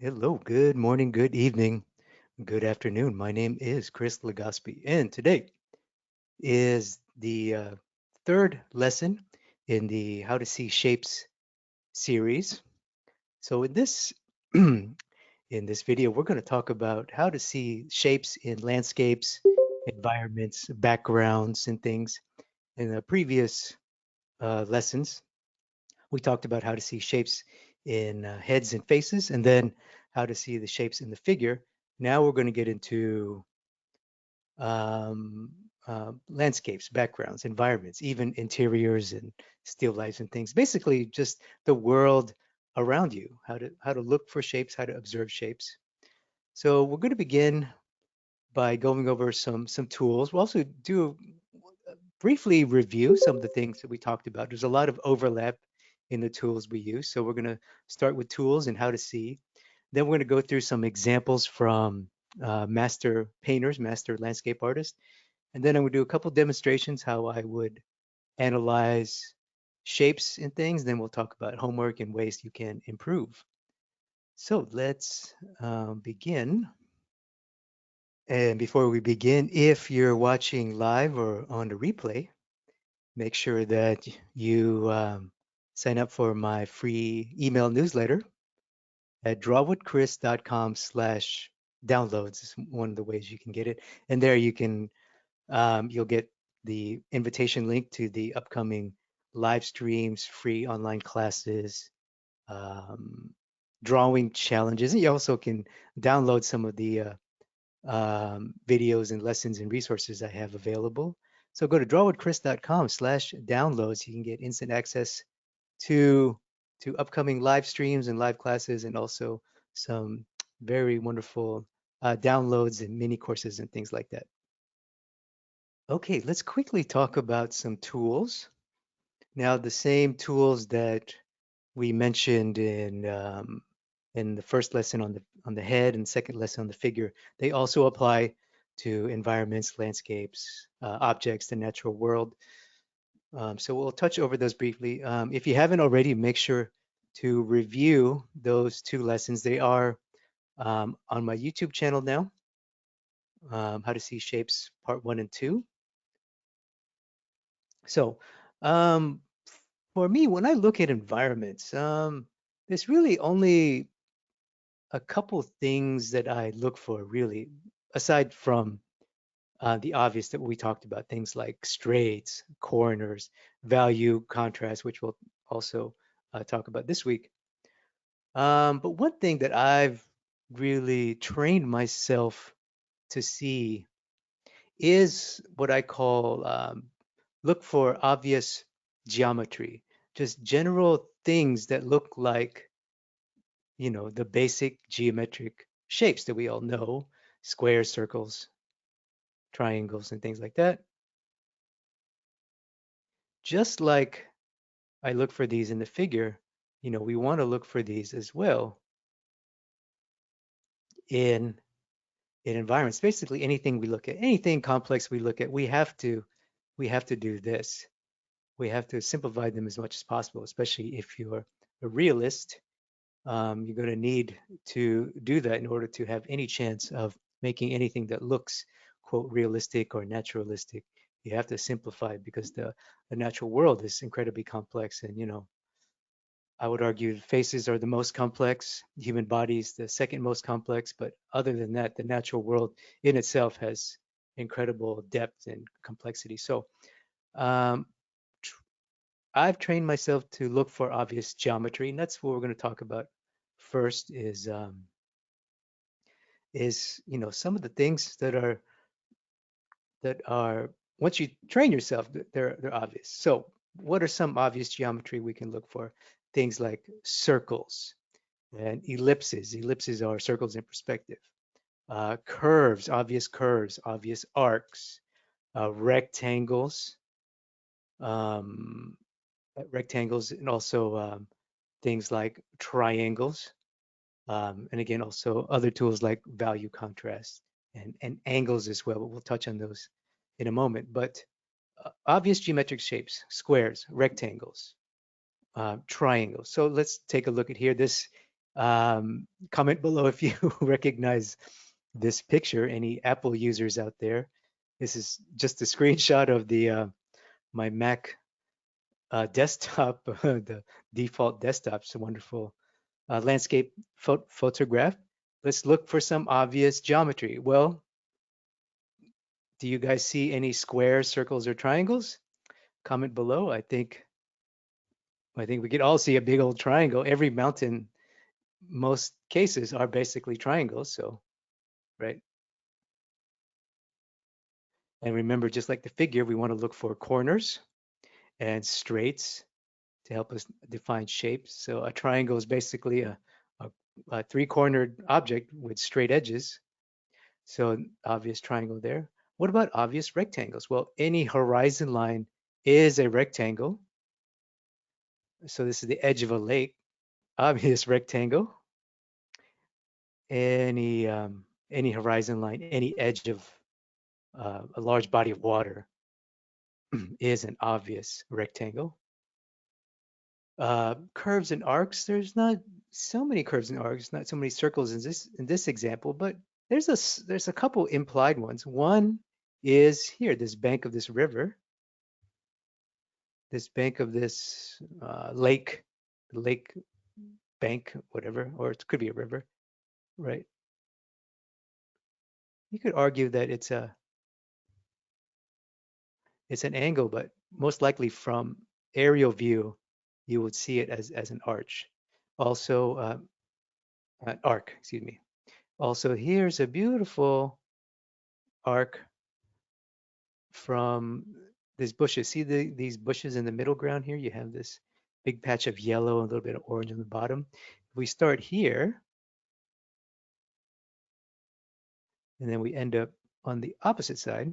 Hello, good morning, good evening, good afternoon. My name is Chris Legaspi, and today is the third lesson in the How to See Shapes series. So in this in this video, we're going to talk about how to see shapes in landscapes, environments, backgrounds, and things. In the previous lessons, we talked about how to see shapes in heads and faces, and then how to see the shapes in the figure. Now we're going to get into um, landscapes, backgrounds, environments, even interiors and still lifes and things. Basically, just the world around you, how to look for shapes, how to observe shapes. So we're going to begin by going over some tools. We'll also do briefly review some of the things that we talked about. There's a lot of overlap in the tools we use. So we're going to start with tools and how to see. Then we're going to go through some examples from master painters, master landscape artists. And then I'm going to do a couple demonstrations how I would analyze shapes and things. Then we'll talk about homework and ways you can improve. So let's begin. And before we begin, if you're watching live or on the replay, make sure that you sign up for my free email newsletter at drawwithchris.com/downloads is one of the ways you can get it. And there you'll get the invitation link to the upcoming live streams, free online classes, um, drawing challenges. And you also can download some of the videos and lessons and resources I have available. So go to drawwithchris.com/downloads. You can get instant access to upcoming live streams and live classes, and also some very wonderful downloads and mini courses and things like that. Okay, let's quickly talk about some tools. Now, the same tools that we mentioned in the first lesson on the head and second lesson on the figure, they also apply to environments, landscapes, objects, the natural world. So we'll touch over those briefly. If you haven't already, make sure to review those two lessons. They are on my YouTube channel now, How to See Shapes Part 1 and 2. So um, for me, when I look at environments, there's really only a couple things that I look for, really, aside from the obvious that we talked about, things like straights, corners, value, contrast, which we'll also talk about this week. But one thing that I've really trained myself to see is what I call look for obvious geometry, just general things that look like, the basic geometric shapes that we all know, squares, circles, triangles, and things like that. Just like I look for these in the figure, we want to look for these as well in environments. Basically, anything we look at, anything complex we look at, we have to do this. We have to simplify them as much as possible, especially if you're a realist. You're going to need to do that in order to have any chance of making anything that looks, quote, realistic or naturalistic. You have to simplify because the natural world is incredibly complex. And, I would argue faces are the most complex, human bodies the second most complex. But other than that, the natural world in itself has incredible depth and complexity. So um, I've trained myself to look for obvious geometry, and that's what we're going to talk about first is some of the things that are once you train yourself, they're obvious. So what are some obvious geometry we can look for? Things like circles and ellipses. Ellipses are circles in perspective. Curves, obvious arcs, rectangles, um, rectangles, and also things like triangles. And again, also other tools like value contrast and angles as well, but we'll touch on those in a moment. But obvious geometric shapes, squares, rectangles, triangles. So let's take a look at here. This Comment below if you recognize this picture. Any Apple users out there? This is just a screenshot of the my Mac desktop, the default desktop. It's a wonderful landscape photograph. Let's look for some obvious geometry. Well, do you guys see any squares, circles, or triangles? Comment below. I think we could all see a big old triangle. Every mountain, most cases are basically triangles. So, right. And remember, just like the figure, we want to look for corners and straights to help us define shapes. So a triangle is basically a, a three-cornered object with straight edges. So obvious triangle there. What about obvious rectangles? Well, any horizon line is a rectangle. So this is the edge of a lake, obvious rectangle. Any horizon line, any edge of a large body of water is an obvious rectangle. Curves and arcs, there's not so many curves and arcs, not so many circles in this example, but there's a couple implied ones. One is here, this bank of this river, this bank of this lake bank, whatever, or it could be a river, right? You could argue that it's an angle, but most likely from aerial view, you would see it as an arch. Also, an arc, excuse me. Also, here's a beautiful arc from these bushes. See these bushes in the middle ground here? You have this big patch of yellow and a little bit of orange on the bottom. If we start here, and then we end up on the opposite side,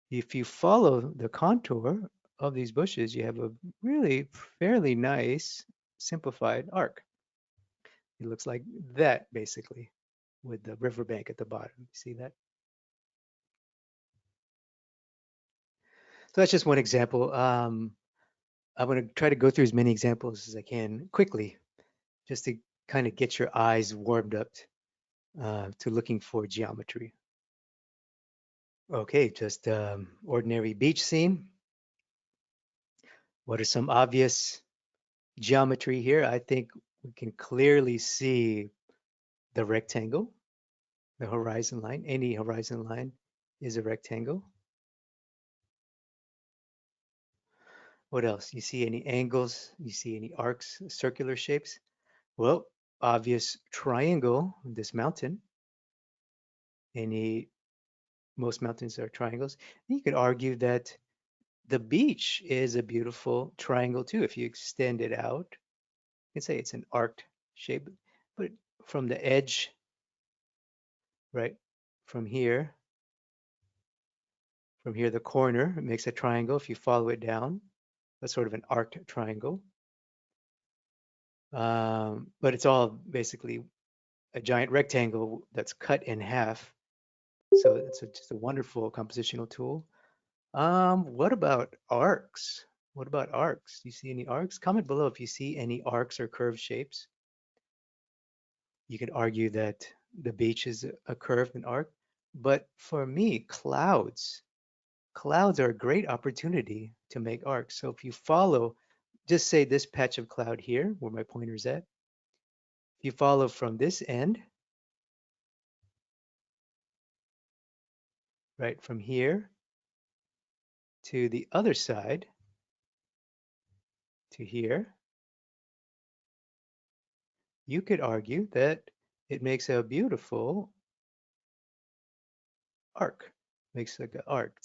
if you follow the contour of these bushes, you have a really fairly nice simplified arc. It looks like that basically with the riverbank at the bottom. See that? So that's just one example. I'm going to try to go through as many examples as I can quickly, just to kind of get your eyes warmed up to looking for geometry. Okay, just ordinary beach scene. What are some obvious geometry here? I think we can clearly see the rectangle, the horizon line. Any horizon line is a rectangle. What else? You see any angles? You see any arcs, circular shapes? Well, obvious triangle, this mountain. Any, most mountains are triangles. You could argue that the beach is a beautiful triangle too. If you extend it out, you can say it's an arced shape, but from the edge, right, from here, the corner, it makes a triangle. If you follow it down, that's sort of an arced triangle. But it's all basically a giant rectangle that's cut in half. So it's just a wonderful compositional tool. What about arcs? What about arcs? Do you see any arcs? Comment below if you see any arcs or curved shapes. You could argue that the beach is a curved and arc, but for me, clouds are a great opportunity to make arcs. So if you follow, just say this patch of cloud here, where my pointer's at, if you follow from this end, right, from here to the other side, to here, you could argue that it makes a beautiful arc. Makes like an arc.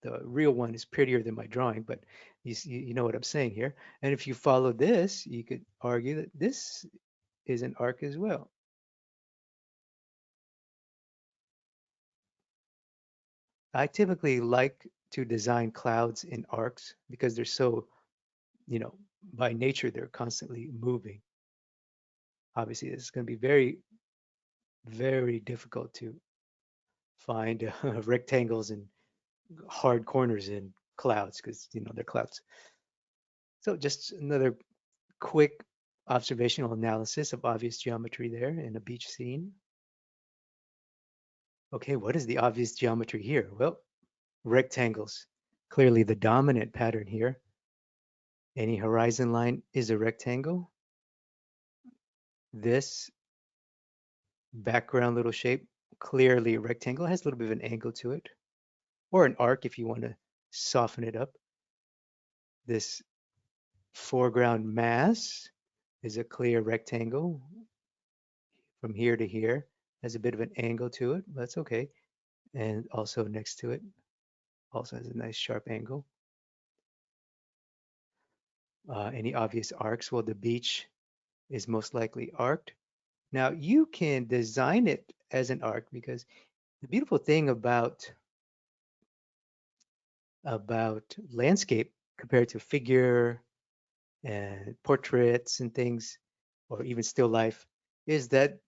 The real one is prettier than my drawing, but you know what I'm saying here. And if you follow this, you could argue that this is an arc as well. I typically like to design clouds in arcs because they're so, by nature, they're constantly moving. Obviously, it's going to be very, very difficult to find rectangles and hard corners in clouds because, they're clouds. So just another quick observational analysis of obvious geometry there in a beach scene. Okay, what is the obvious geometry here? Well, rectangles. Clearly the dominant pattern here. Any horizon line is a rectangle. This background little shape, clearly a rectangle, has a little bit of an angle to it, or an arc if you want to soften it up. This foreground mass is a clear rectangle from here to here. Has a bit of an angle to it, but that's okay. And also next to it, also has a nice sharp angle. Any obvious arcs? Well, the beach is most likely arced. Now you can design it as an arc because the beautiful thing about landscape compared to figure and portraits and things, or even still life, is that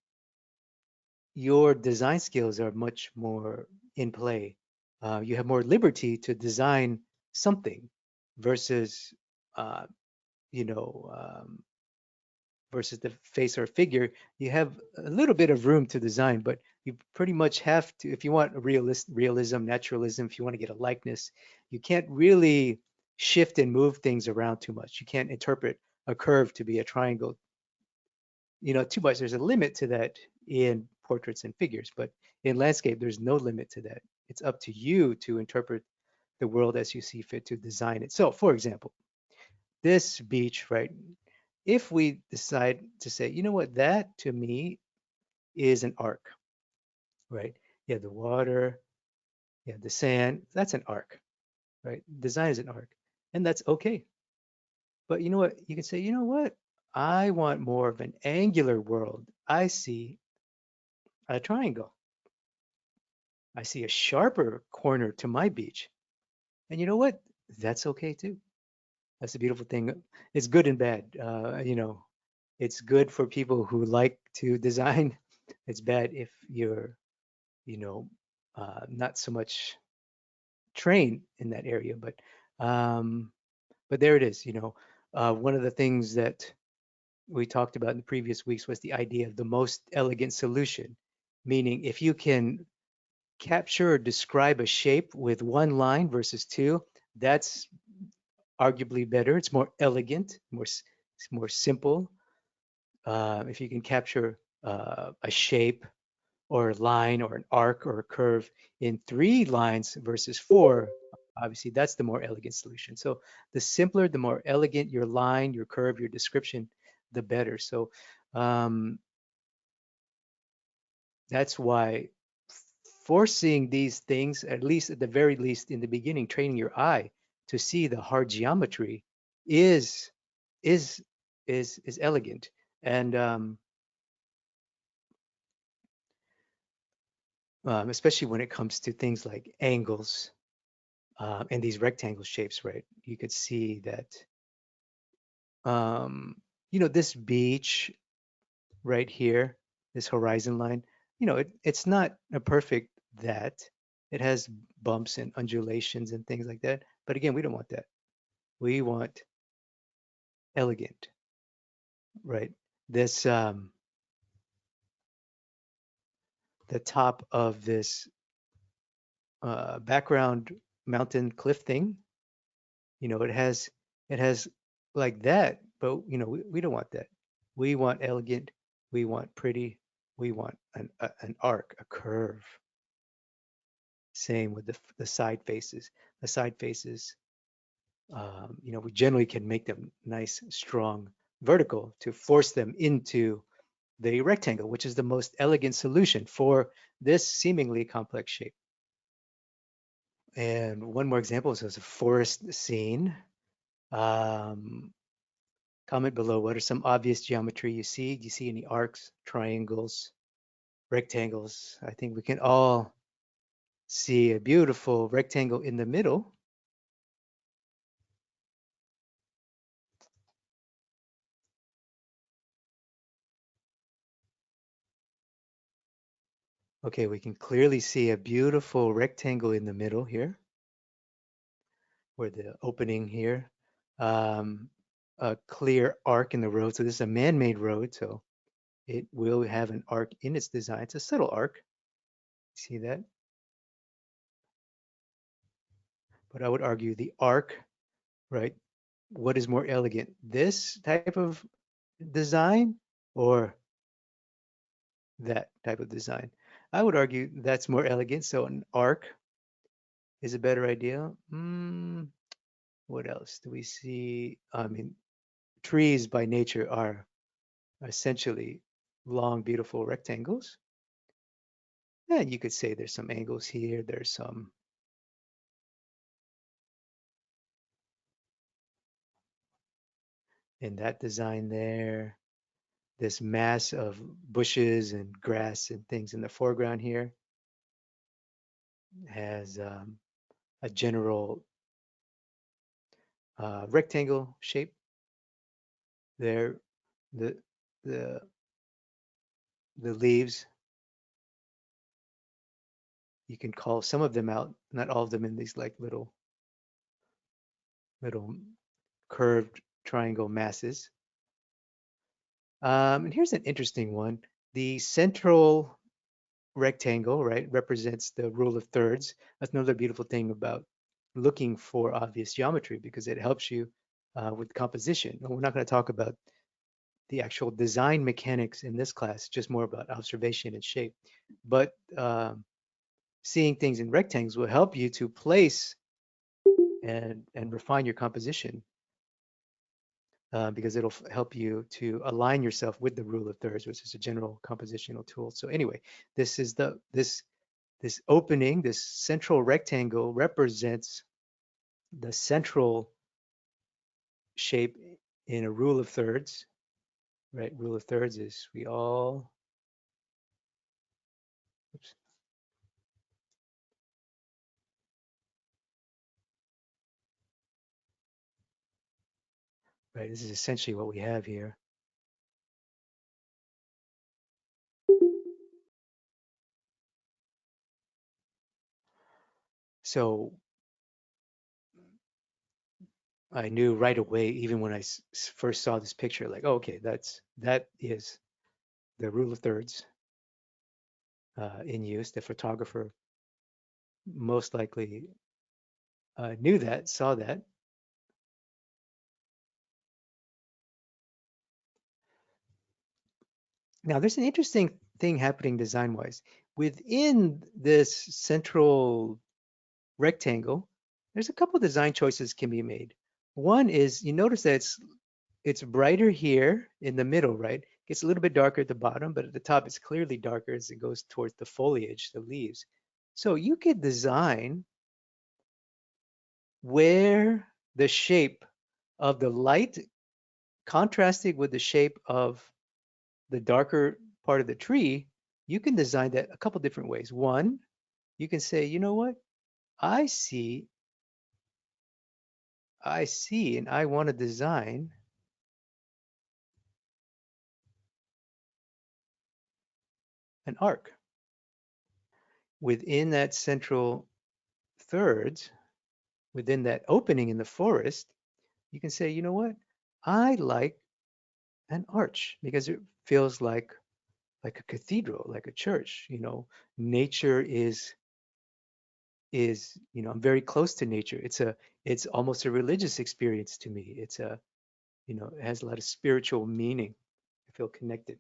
your design skills are much more in play. You have more liberty to design something versus, uh, you know, versus the face or figure. You have a little bit of room to design, but you pretty much have to, if you want realism, naturalism, if you want to get a likeness, you can't really shift and move things around too much. You can't interpret a curve to be a triangle, too much. There's a limit to that in portraits and figures, but in landscape, there's no limit to that. It's up to you to interpret the world as you see fit to design it. So, for example, this beach, right? If we decide to say, you know what, that to me is an arc, right? Yeah, the water, yeah, the sand, that's an arc, right? Design is an arc, and that's okay. But you know what? You can say, you know what? I want more of an angular world. I see a triangle. I see a sharper corner to my beach. And you know what? That's okay too. That's the beautiful thing. It's good and bad. It's good for people who like to design. It's bad if you're, you know, not so much trained in that area. Um, but there it is. One of the things that we talked about in the previous weeks was the idea of the most elegant solution, meaning if you can capture or describe a shape with one line versus two, that's arguably better. It's more elegant, it's more simple. If you can capture a shape or a line or an arc or a curve in three lines versus four, obviously that's the more elegant solution. So the simpler, the more elegant your line, your curve, your description, the better. So um, that's why forcing these things, at least at the very least in the beginning, training your eye to see the hard geometry is is is elegant. And especially when it comes to things like angles and these rectangle shapes, right? You could see that um, this beach right here, this horizon line, it's not a perfect that. It has bumps and undulations and things like that. But again, we don't want that. We want elegant, right? This the top of this background mountain cliff thing, it has like that, but we don't want that. We want elegant, we want pretty, we want an arc, a curve. Same with the side faces. The side faces, we generally can make them nice, strong, vertical to force them into the rectangle, which is the most elegant solution for this seemingly complex shape. And one more example is a forest scene. Um, Comment below, what are some obvious geometry you see? Do you see any arcs, triangles, rectangles? I think we can all see a beautiful rectangle in the middle. Okay, we can clearly see a beautiful rectangle in the middle here, where the opening here. Um, a clear arc in the road. So this is a man-made road, so it will have an arc in its design. It's a subtle arc. See that? But I would argue the arc, right? What is more elegant? This type of design or that type of design? I would argue that's more elegant. So an arc is a better idea. What else do we see? I mean, trees by nature are essentially long, beautiful rectangles. Yeah, you could say there's some angles here. There's some in that design there. This mass of bushes and grass and things in the foreground here has a general rectangle shape there. The the the leaves, you can call some of them out, not all of them in these like little curved triangle masses. And here's an interesting one. The central rectangle, right, represents the rule of thirds. That's another beautiful thing about looking for obvious geometry because it helps you with composition. And we're not going to talk about the actual design mechanics in this class, just more about observation and shape. But seeing things in rectangles will help you to place and refine your composition because it'll help you to align yourself with the rule of thirds, which is a general compositional tool. So anyway, this is this opening, this central rectangle represents the central shape in a rule of thirds, right? Rule of thirds is we all, oops, right? This is essentially what we have here. So I knew right away, even when I first saw this picture, like, oh, okay, that is the rule of thirds in use. The photographer most likely knew that, saw that. Now, there's an interesting thing happening design-wise. Within this central rectangle, there's a couple design choices can be made. One is you notice that it's brighter here in the middle, right? Gets a little bit darker at the bottom, but at the top it's clearly darker as it goes towards the foliage, the leaves. So you could design where the shape of the light contrasting with the shape of the darker part of the tree, you can design that a couple different ways. One, you can say, you know what? I see, and I want to design an arc within that central thirds, within that opening in the forest. You can say, you know what? I like an arch because it feels like a cathedral, like a church. Nature is I'm very close to nature. It's almost a religious experience to me. It has a lot of spiritual meaning. I feel connected.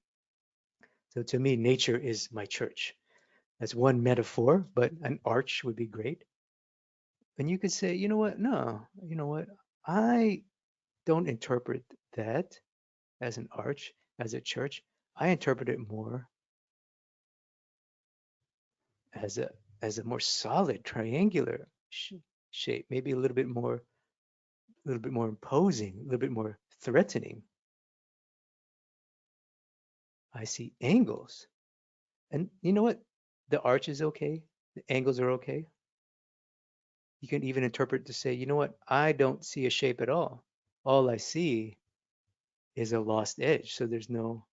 So to me, nature is my church. That's one metaphor, but an arch would be great. And you could say, you know what? No, you know what? I don't interpret that as an arch, as a church. I interpret it more as a more solid triangular shape, maybe a little bit more imposing, a little bit more threatening. I see angles. And you know what? The arch is okay. The angles are okay. You can even interpret to say, you know what? I don't see a shape at all. All I see is a lost edge. So there's no,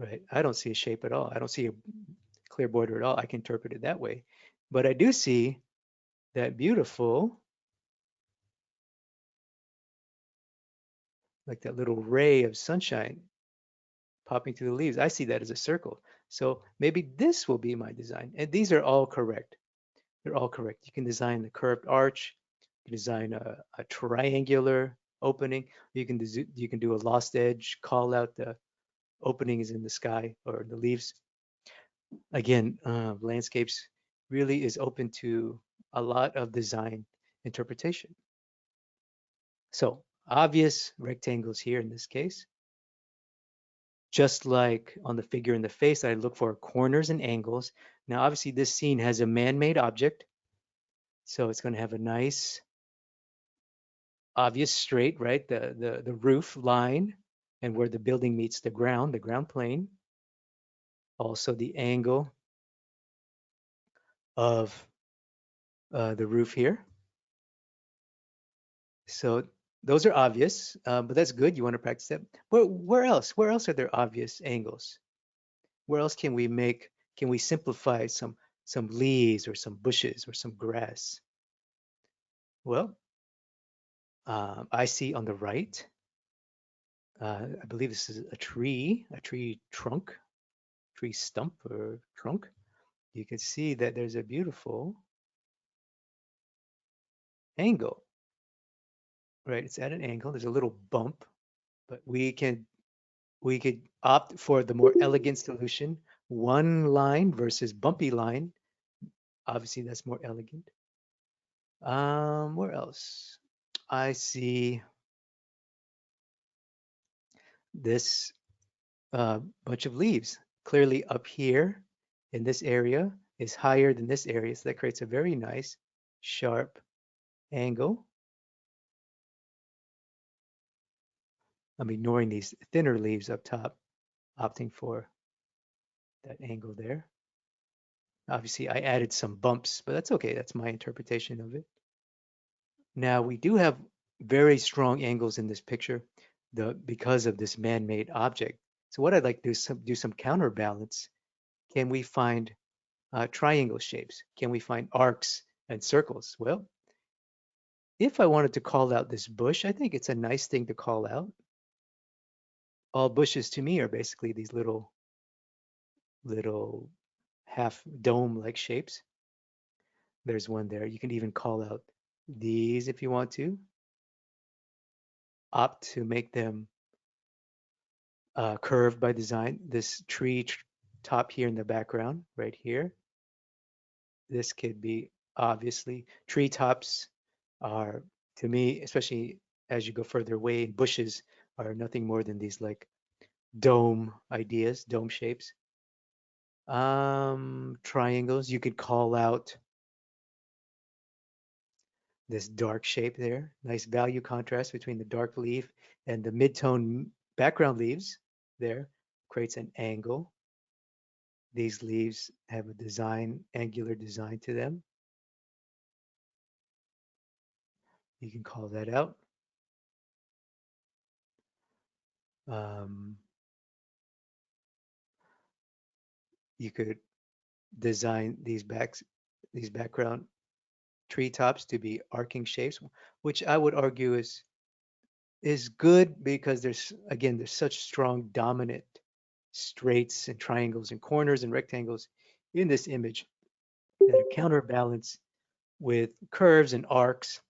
right? I don't see a shape at all. I don't see a clear border at all. I can interpret it that way. But I do see that beautiful, like that little ray of sunshine popping through the leaves. I see that as a circle. So maybe this will be my design. And these are all correct. They're all correct. You can design the curved arch. You can design a triangular opening. You can do a lost edge, call out the openings in the sky or the leaves. Again, landscapes really is open to a lot of design interpretation. So obvious rectangles here in this case. Just like on the figure in the face, I look for corners and angles. Now, obviously, this scene has a man-made object, so it's going to have a nice, obvious straight, right? The roof line and where the building meets the ground plane. Also, the angle of the roof here. So those are obvious, but that's good. You want to practice that. Where else? Where else are there obvious angles? Where else can we simplify some leaves or some bushes or some grass? Well, I see on the right, I believe this is a tree trunk, tree stump or trunk. You can see that there's a beautiful angle, right? It's at an angle. There's a little bump, but we could opt for the more elegant solution, one line versus bumpy line. Obviously, that's more elegant. Where else? I see this bunch of leaves. Clearly up here in this area is higher than this area, so that creates a very nice sharp angle. I'm ignoring these thinner leaves up top, opting for that angle there. Obviously, I added some bumps, but that's okay. That's my interpretation of it. Now, we do have very strong angles in this picture because of this man-made object. So what I'd like to do is do some counterbalance. Can we find triangle shapes? Can we find arcs and circles? Well, if I wanted to call out this bush, I think it's a nice thing to call out. All bushes to me are basically these little half dome-like shapes. There's one there. You can even call out these if you want to. Opt to make them curved by design. This tree top here in the background, right here. This could be obviously treetops are to me, especially as you go further away, bushes are nothing more than these like dome ideas, dome shapes. Triangles, you could call out this dark shape there. Nice value contrast between the dark leaf and the mid-tone background leaves there. Creates an angle. These leaves have a design, angular design to them. You can call that out. Um, you could design these background treetops to be arcing shapes, which I would argue is good because there's such strong dominant straights and triangles and corners and rectangles in this image that a counterbalance with curves and arcs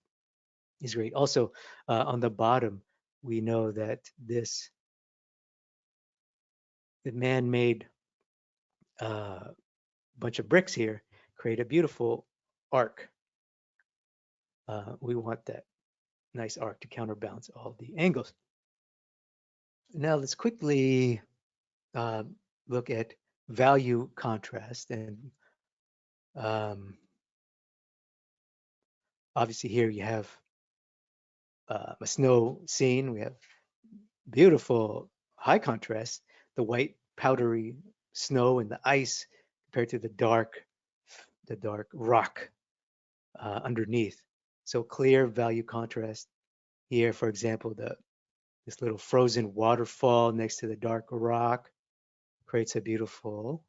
is great. Also, on the bottom, we know that the man-made uh, bunch of bricks here create a beautiful arc. We want that nice arc to counterbalance all the angles. Now let's quickly uh, look at value contrast. And um, obviously here you have a snow scene. We have beautiful high contrast, the white powdery snow and the ice compared to the dark rock underneath. So clear value contrast here. For example, this little frozen waterfall next to the dark rock creates a beautiful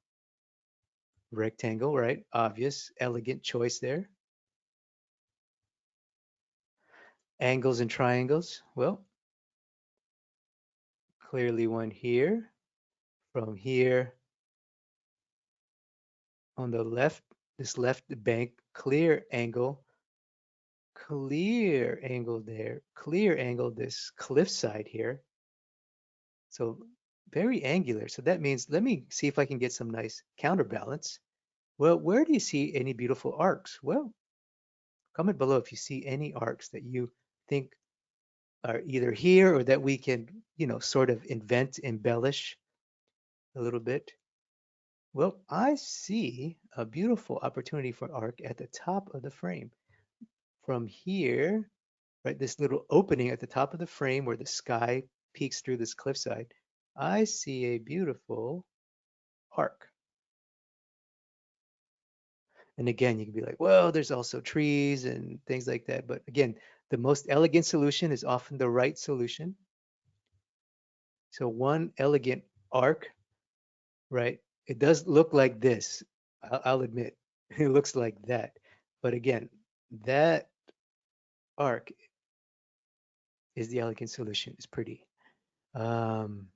Rectangle, right? Obvious, elegant choice there. Angles and triangles. Well, clearly one here. From here on the left, this left bank, clear angle there, clear angle this cliffside here. So very angular. So that means, let me see if I can get some nice counterbalance. Well, where do you see any beautiful arcs? Well, comment below if you see any arcs that you think are either here or that we can, sort of invent, embellish a little bit. Well, I see a beautiful opportunity for arc at the top of the frame. From here, right, this little opening at the top of the frame where the sky peeks through this cliffside, I see a beautiful arc. And again, you can be like, well, there's also trees and things like that. But again, the most elegant solution is often the right solution. So one elegant arc, right? It does look like this. I'll admit, it looks like that. But again, that arc is the elegant solution. It's pretty. Um,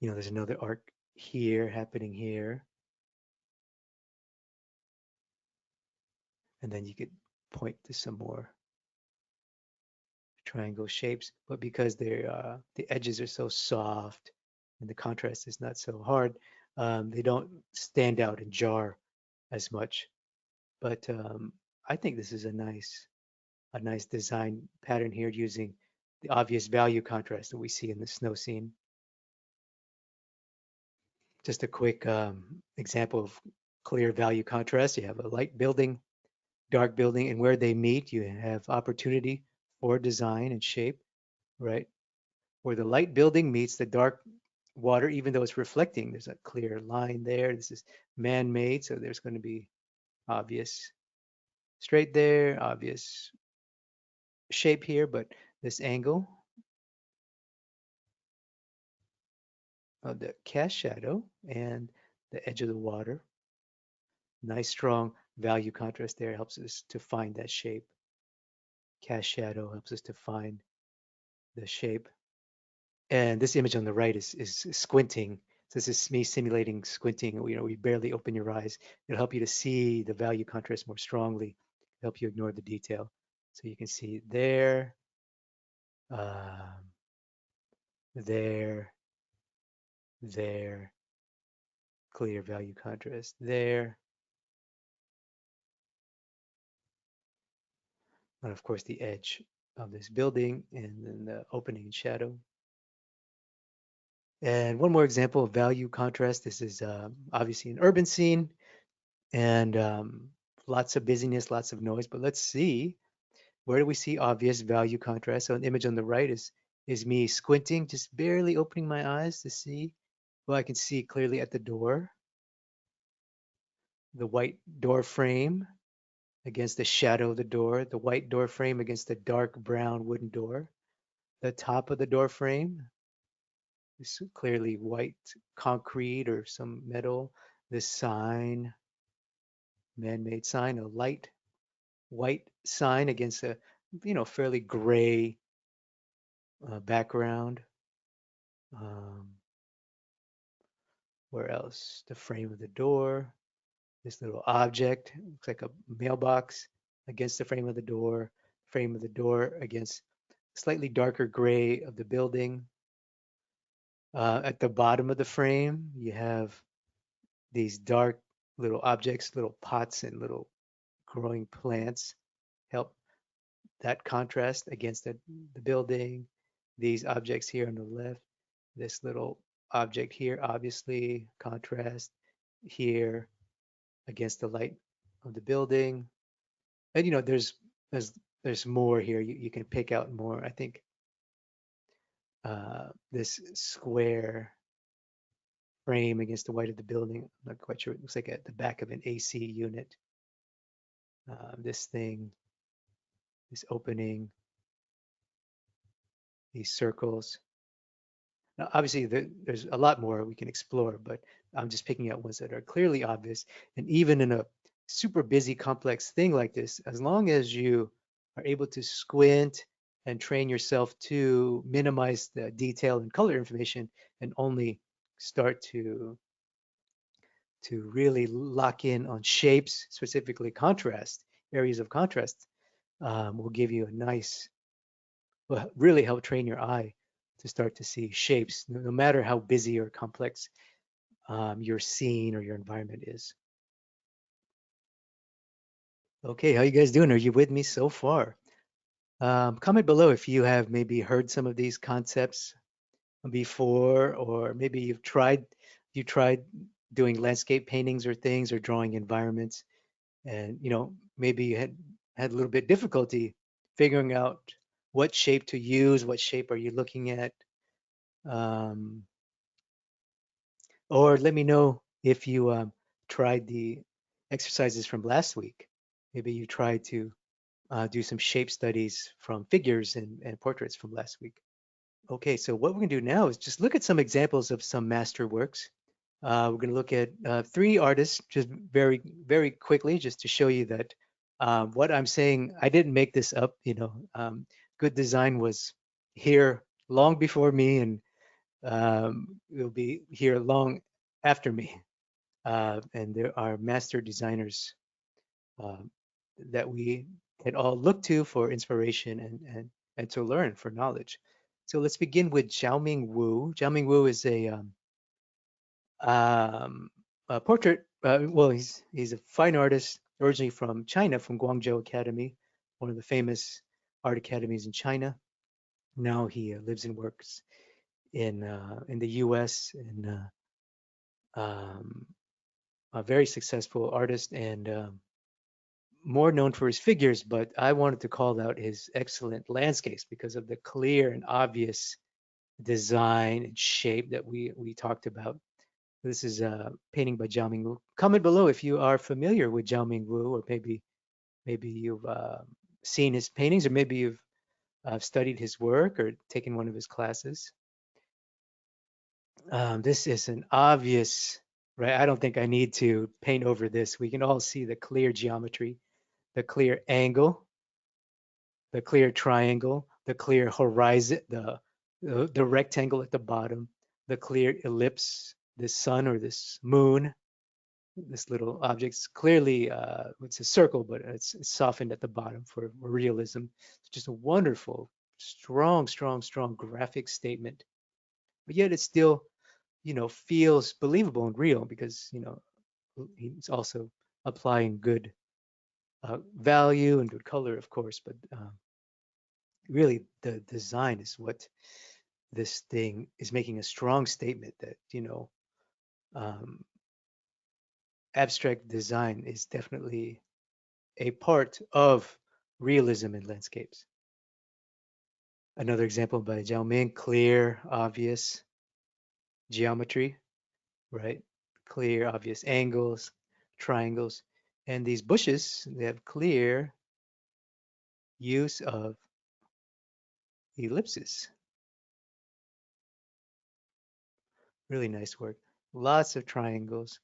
there's another arc here happening here. And then you could point to some more triangle shapes, but because the edges are so soft and the contrast is not so hard, they don't stand out and jar as much. But I think this is a nice design pattern here using the obvious value contrast that we see in the snow scene. Just a quick example of clear value contrast. You have a light building, dark building, and where they meet, you have opportunity for design and shape, right? Where the light building meets the dark water, even though it's reflecting, there's a clear line there. This is man-made, so there's going to be obvious straight there, obvious shape here, but this angle of the cast shadow and the edge of the water, nice strong value contrast there helps us to find that shape. Cast shadow helps us to find the shape. And this image on the right is squinting. So this is me simulating squinting. We barely open your eyes. It'll help you to see the value contrast more strongly, help you ignore the detail. So you can see there, um, there, there, clear value contrast there. And of course, the edge of this building and then the opening and shadow. And one more example of value contrast. This is obviously an urban scene and lots of busyness, lots of noise. But let's see, where do we see obvious value contrast? So an image on the right is me squinting, just barely opening my eyes to see. Well, I can see clearly at the door, the white door frame against the shadow of the door, the white door frame against the dark brown wooden door. The top of the door frame is clearly white concrete or some metal. This sign, man-made sign, a light white sign against a fairly gray background. Um, where else? The frame of the door. This little object looks like a mailbox against the frame of the door. Frame of the door against slightly darker gray of the building. At the bottom of the frame, you have these dark little objects, little pots and little growing plants. Help that contrast against the building. These objects here on the left, this little object here, obviously contrast here against the light of the building. And there's there's more here. You can pick out more. I think this square frame against the white of the building. I'm not quite sure. It looks like at the back of an AC unit. This thing, this opening, these circles. Now, obviously, there's a lot more we can explore, but I'm just picking out ones that are clearly obvious. And even in a super busy, complex thing like this, as long as you are able to squint and train yourself to minimize the detail and color information and only start to really lock in on shapes, specifically contrast, areas of contrast, will give you a nice, will really help train your eye to start to see shapes, no matter how busy or complex your scene or your environment is. Okay, how you guys doing? Are you with me so far? Comment below if you have maybe heard some of these concepts before, or maybe you tried doing landscape paintings or things, or drawing environments, and maybe you had a little bit difficulty figuring out what shape to use. What shape are you looking at? Um, or let me know if you tried the exercises from last week. Maybe you tried to do some shape studies from figures and portraits from last week. Okay, so what we're going to do now is just look at some examples of some master works. We're going to look at three artists just very, very quickly, just to show you that what I'm saying, I didn't make this up. Good design was here long before me, and will be here long after me. And there are master designers um, that we can all look to for inspiration and to learn for knowledge. So let's begin with Xiaoming Wu. Xiaoming Wu is a portrait. Well, he's a fine artist originally from China, from Guangzhou Academy, one of the famous art academies in China. Now he lives and works in the U.S. and um, a very successful artist and more known for his figures, but I wanted to call out his excellent landscapes because of the clear and obvious design and shape that we talked about. This is a painting by Zhao Mingwu. Comment below if you are familiar with Zhao Mingwu, or maybe you've seen his paintings, or maybe you've studied his work or taken one of his classes. This is an obvious, right? I don't think I need to paint over this. We can all see the clear geometry, the clear angle, the clear triangle, the clear horizon, the rectangle at the bottom, the clear ellipse, this sun or this moon, this little object's clearly it's a circle, but it's softened at the bottom for realism. It's just a wonderful, strong, strong, strong graphic statement. But yet it still, feels believable and real because, he's also applying good value and good color, of course, but really the design is what this thing is making a strong statement that, um, abstract design is definitely a part of realism in landscapes. Another example by Zhao Ming, clear, obvious geometry, right? Clear, obvious angles, triangles. And these bushes, they have clear use of ellipses. Really nice work. Lots of triangles.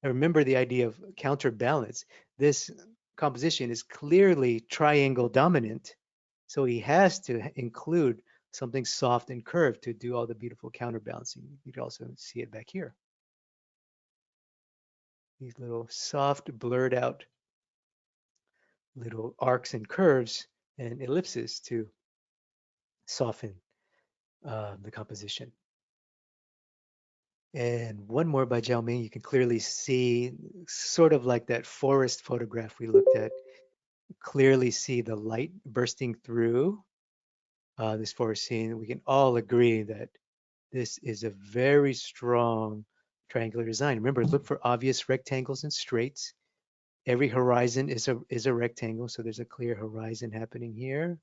And remember the idea of counterbalance. This composition is clearly triangle dominant, so he has to include something soft and curved to do all the beautiful counterbalancing. You can also see it back here. These little soft, blurred out little arcs and curves and ellipses to soften the composition. And one more by Zhao Ming, you can clearly see, sort of like that forest photograph we looked at, clearly see the light bursting through this forest scene. We can all agree that this is a very strong triangular design. Remember, look for obvious rectangles and straights. Every horizon is a rectangle, so there's a clear horizon happening here.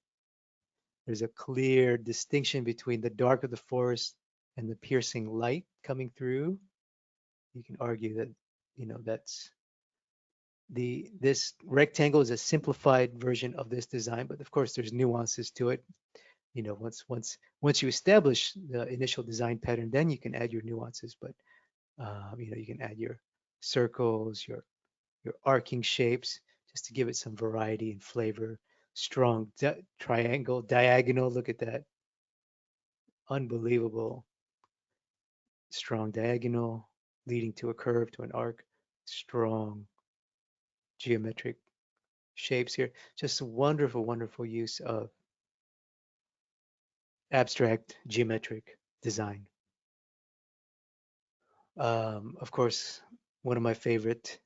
There's a clear distinction between the dark of the forest and the piercing light coming through. You can argue that, that's this rectangle is a simplified version of this design, but of course there's nuances to it. Once you establish the initial design pattern, then you can add your nuances. But you can add your circles, your arcing shapes, just to give it some variety and flavor. Strong triangle, diagonal. Look at that, unbelievable strong diagonal leading to a curve to an arc. Strong geometric shapes here. Just wonderful, wonderful use of abstract geometric design. Of course, one of my favorite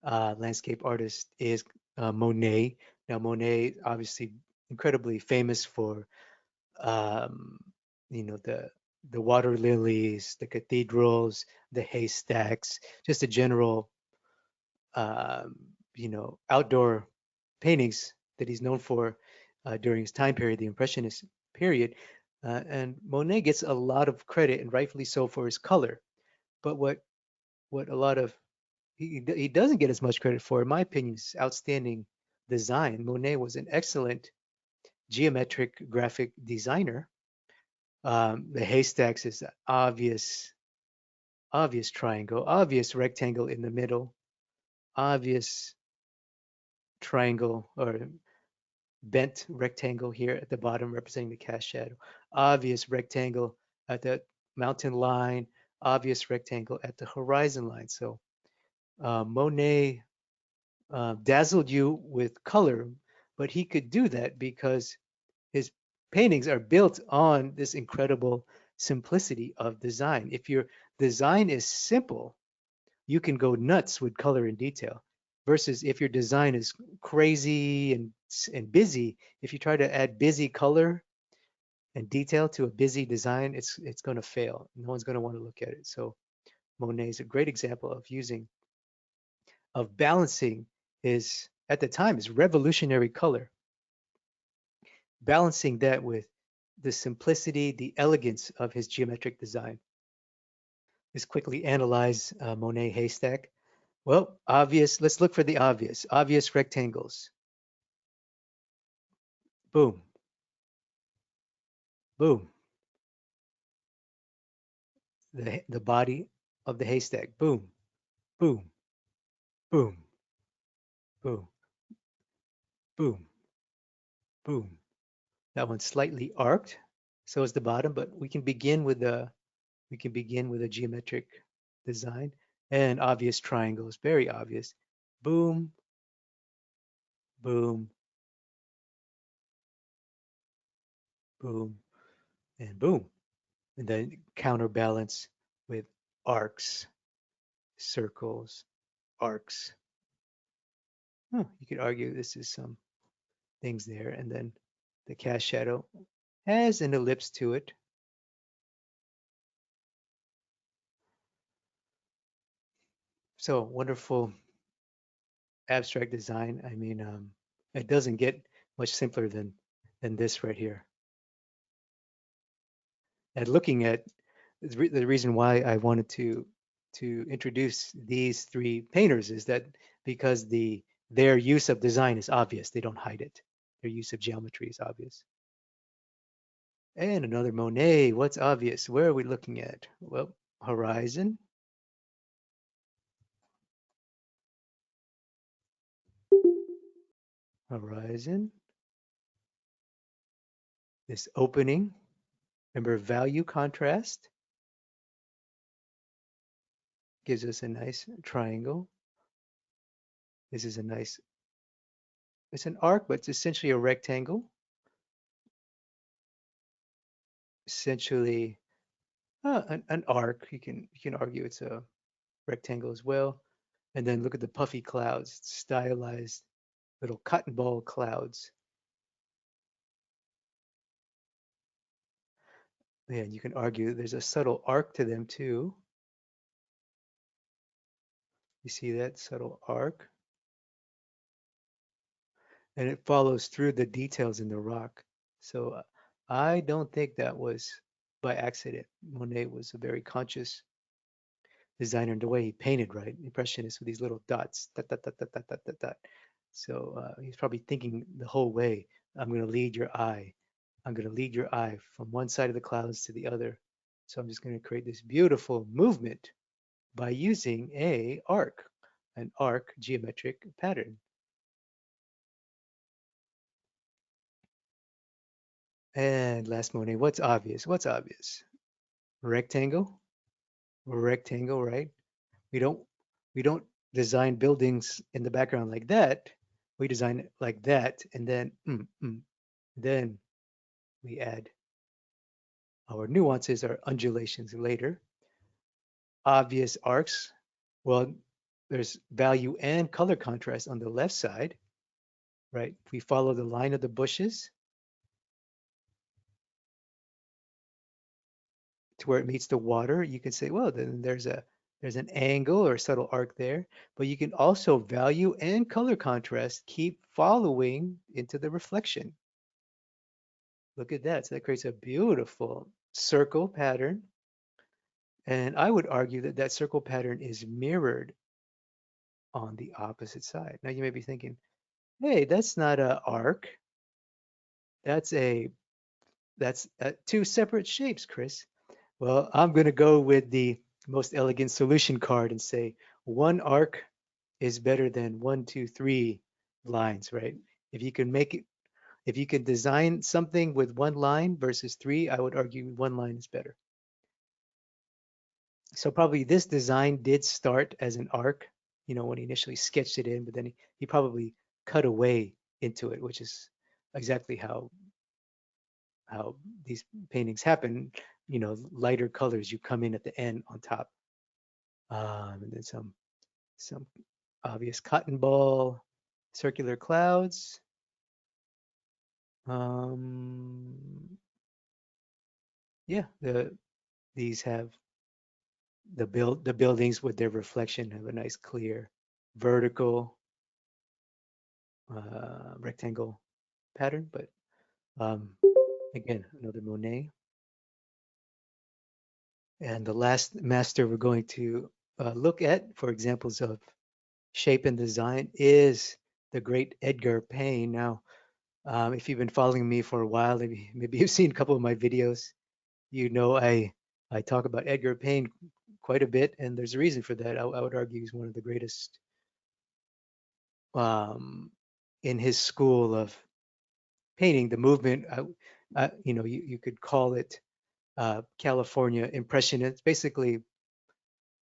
landscape artists is Monet. Now, Monet, obviously incredibly famous for um, the water lilies, the cathedrals, the haystacks, just a general um, outdoor paintings that he's known for during his time period, the Impressionist period. And Monet gets a lot of credit, and rightfully so, for his color. But what a lot of he doesn't get as much credit for, in my opinion, is outstanding design. Monet was an excellent geometric graphic designer. The haystacks is an obvious triangle, obvious rectangle in the middle, obvious triangle or bent rectangle here at the bottom representing the cast shadow, obvious rectangle at the mountain line, obvious rectangle at the horizon line. So Monet dazzled you with color, but he could do that because his paintings are built on this incredible simplicity of design. If your design is simple, you can go nuts with color and detail. Versus if your design is crazy and busy, if you try to add busy color and detail to a busy design, it's going to fail. No one's going to want to look at it. So Monet is a great example of balancing his at the time his revolutionary color, balancing that with the simplicity, the elegance of his geometric design. Let's quickly analyze Monet haystack. Well, obvious. Let's look for the obvious. Obvious rectangles. Boom, boom. The body of the haystack. Boom, boom, boom, boom, boom, boom. That one's slightly arced, so is the bottom, but we can begin with a geometric design and obvious triangles, very obvious. Boom, boom, boom, and boom. And then counterbalance with arcs, circles, arcs. You could argue this is some things there. And then the cast shadow has an ellipse to it. So wonderful abstract design. I mean, it doesn't get much simpler than this right here. And looking at the reason why I wanted to introduce these three painters is that because their use of design is obvious. They don't hide it. Their use of geometry is obvious. And another Monet. What's obvious? Where are we looking at? Well, horizon. Horizon. This opening. Remember, value contrast gives us a nice triangle. This is a nice, it's an arc, but it's essentially a rectangle. Essentially, an arc. You can argue it's a rectangle as well. And then look at the puffy clouds, stylized little cotton ball clouds. And you can argue there's a subtle arc to them too. You see that subtle arc? And it follows through the details in the rock. So I don't think that was by accident. Monet was a very conscious designer in the way he painted, right? Impressionist with these little dots, dot, dot, dot, dot, dot, dot, dot. So he's probably thinking the whole way, I'm going to lead your eye I'm going to lead your eye from one side of the clouds to the other. So I'm just going to create this beautiful movement by using an arc geometric pattern. And last Monet, what's obvious? What's obvious? Rectangle, rectangle, right? We don't we don't design buildings in the background like that. We design it like that, and then we add our nuances, our undulations later. Obvious arcs. Well, there's value and color contrast on the left side, right? If we follow the line of the bushes to where it meets the water, you can say, well, then there's an angle or a subtle arc there, but you can also value and color contrast keep following into the reflection. Look at that. So that creates a beautiful circle pattern. And I would argue that that circle pattern is mirrored on the opposite side. Now you may be thinking, hey, that's not an arc. That's a that's two separate shapes, Chris. Well, I'm going to go with the most elegant solution card and say one arc is better than one, two, three lines, right? If you can make it, if you can design something with one line versus three, I would argue one line is better. So probably this design did start as an arc, when he initially sketched it in, but then he probably cut away into it, which is exactly how these paintings happen. Lighter colors, you come in at the end on top, and then some obvious cotton ball, circular clouds. Yeah, these have the buildings with their reflection have a nice clear vertical rectangle pattern, but um, again, another Monet. And the last master we're going to look at for examples of shape and design is the great Edgar Payne. Now, if you've been following me for a while, maybe you've seen a couple of my videos. I talk about Edgar Payne quite a bit, and there's a reason for that. I would argue he's one of the greatest um, in his school of painting. The movement, you could call it California Impressionists, basically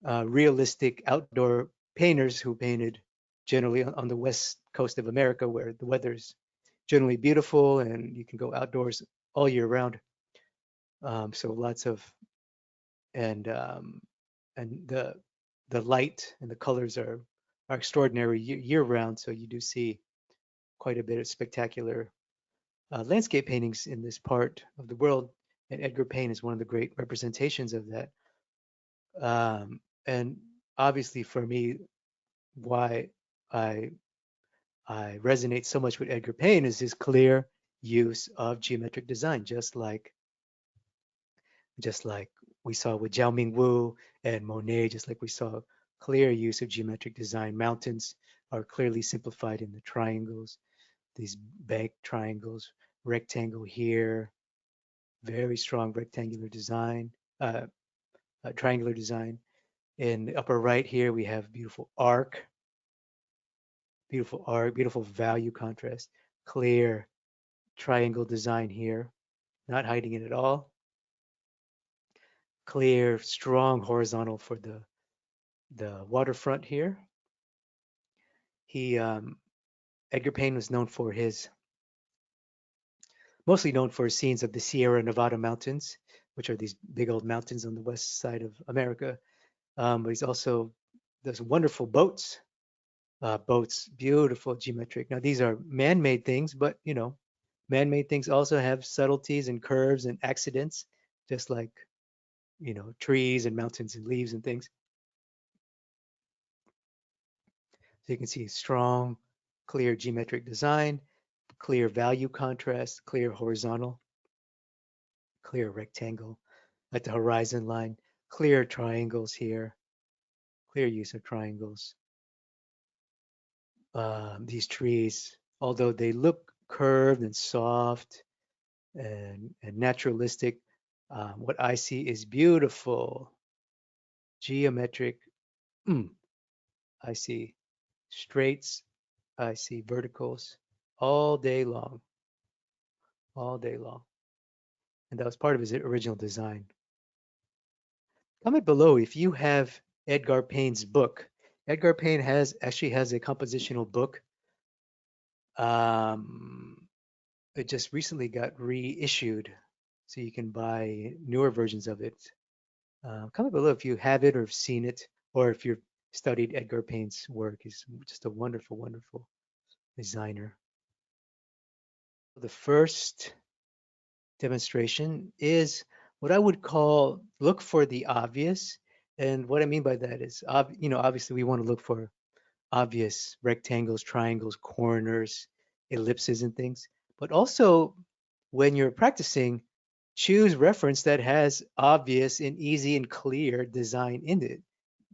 realistic outdoor painters who painted generally on the west coast of America, where the weather's generally beautiful and you can go outdoors all year round. So lots of and and the light and the colors are extraordinary year round. So you do see quite a bit of spectacular landscape paintings in this part of the world, and Edgar Payne is one of the great representations of that. And obviously, for me, why I I resonate so much with Edgar Payne is his clear use of geometric design, just like we saw with Jiao Mingwu and Monet, just like we saw clear use of geometric design. Mountains are clearly simplified in the triangles, these bank triangles, rectangle here, very strong rectangular design, triangular design. In the upper right here, we have beautiful arc, beautiful value contrast, clear triangle design here, not hiding it at all. Clear, strong horizontal for the waterfront here. He Edgar Payne was mostly known for his scenes of the Sierra Nevada mountains, which are these big old mountains on the west side of America. But he's also those wonderful boats, beautiful geometric. Now these are man-made things, but man-made things also have subtleties and curves and accidents, just like trees and mountains and leaves and things. So you can see strong, clear geometric design, clear value contrast, clear horizontal, clear rectangle at the horizon line, clear triangles here, clear use of triangles. These trees, although they look curved and soft, and naturalistic. What I see is beautiful, geometric. Mm, I see straights, I see verticals all day long, all day long. And that was part of his original design. Comment below if you have Edgar Payne's book. Edgar Payne actually has a compositional book. Um, it just recently got reissued, so you can buy newer versions of it. Comment below if you have it or have seen it, or if you've studied Edgar Payne's work. He's just a wonderful, wonderful designer. The first demonstration is what I would call look for the obvious. And what I mean by that is, obviously we want to look for obvious rectangles, triangles, corners, ellipses, and things. But also, when you're practicing, choose reference that has obvious and easy and clear design in it,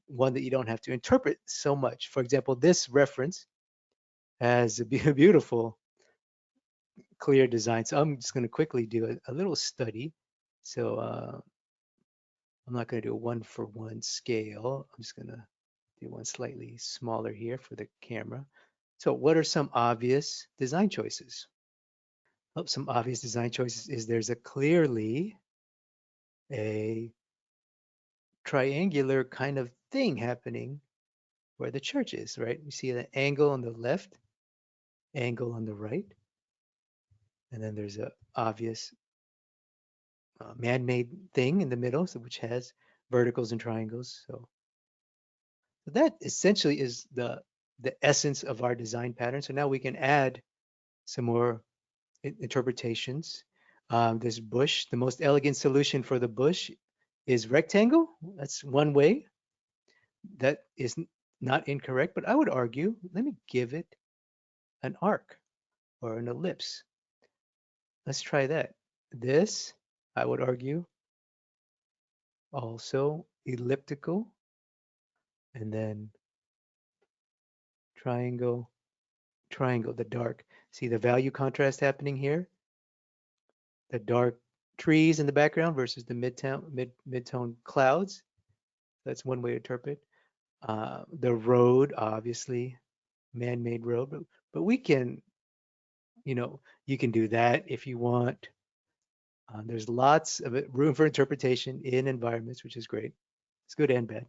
one that you don't have to interpret so much. For example, this reference has a beautiful, clear design. So I'm just going to quickly do a little study. So I'm not going to do a one for one scale. I'm just going to do one slightly smaller here for the camera. So what are some obvious design choices? Oh, some obvious design choices is there's a clearly a triangular kind of thing happening where the church is, right? You see the angle on the left, angle on the right, and then there's a obvious man-made thing in the middle, so which has verticals and triangles. So that essentially is the essence of our design pattern. So now we can add some more interpretations. This bush, the most elegant solution for the bush is rectangle. That's one way. That is not incorrect, but I would argue, let me give it an arc or an ellipse. Let's try that. This, I would argue, also elliptical, and then triangle, triangle, the dark. See the value contrast happening here? The dark trees in the background versus the mid-tone clouds. That's one way to interpret. The road, obviously, man-made road, but we can, you can do that if you want. There's lots of room for interpretation in environments, which is great. It's good and bad,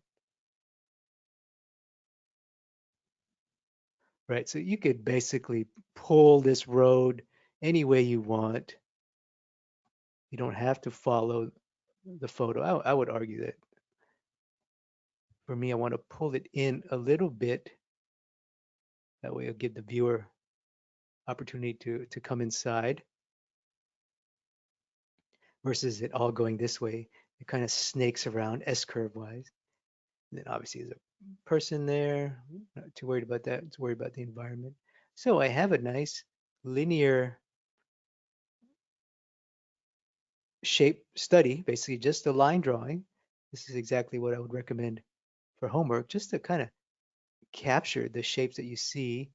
right? So you could basically pull this road any way you want. You don't have to follow the photo. I would argue that for me, I want to pull it in a little bit. That way, it'll give the viewer opportunity to come inside versus it all going this way. It kind of snakes around S-curve wise. And then obviously there's a person there. Not too worried about that. Too worried about the environment. So I have a nice linear shape study, basically just a line drawing. This is exactly what I would recommend for homework, just to kind of capture the shapes that you see